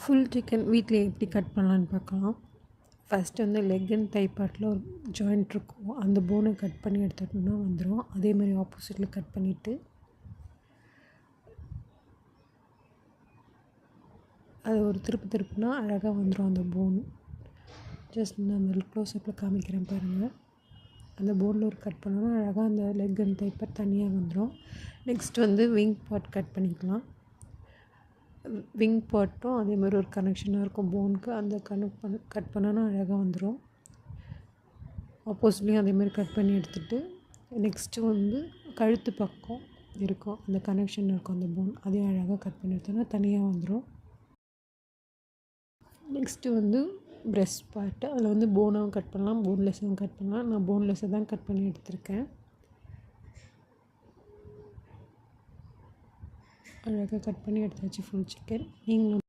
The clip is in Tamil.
ஃபுல் சிக்கன் வீட்டில் எப்படி கட் பண்ணலான்னு பார்க்கலாம். ஃபஸ்ட்டு வந்து லெக் அண்ட் தை பார்ட்டில் ஒரு ஜாயிண்ட் இருக்கும், அந்த போனை கட் பண்ணி எடுத்துட்டோம்னா வந்துடும். அதேமாதிரி ஆப்போசிட்டில் கட் பண்ணிவிட்டு அது ஒரு திருப்புனா அழகாக வந்துடும் அந்த போன். ஜஸ்ட் நான் அந்த க்ளோஸ்அப்பில் காமிக்கிறேன் பாருங்கள். அந்த போனில் ஒரு கட் பண்ணோன்னா அழகாக அந்த லெக் அண்ட் தை பார்ட் தனியாக வந்துடும். நெக்ஸ்ட் வந்து விங் பார்ட் கட் பண்ணிக்கலாம். விங் பார்ட்டும் அதேமாதிரி ஒரு கனெக்ஷனாக இருக்கும் போனுக்கு, அந்த கட் பண்ணோன்னா அழகாக வந்துடும். ஆப்போசிட்லேயும் அதேமாதிரி கட் பண்ணி எடுத்துகிட்டு நெக்ஸ்ட்டு வந்து கழுத்து பக்கம் இருக்கும், அந்த கனெக்ஷன் இருக்கும் அந்த போன், அதையும் அழகாக கட் பண்ணி எடுத்தோன்னா தனியாக வந்துடும். நெக்ஸ்ட்டு வந்து ப்ரெஸ்ட் பார்ட்டு, அதில் வந்து போனாகவும் கட் பண்ணலாம், போன்லெஸ்ஸாகவும் கட் பண்ணலாம். நான் போன்லெஸ்ஸை தான் கட் பண்ணி எடுத்திருக்கேன். அழகாக கட் பண்ணி எடுத்தாச்சு ஃபுல் சிக்கன். நீங்களும்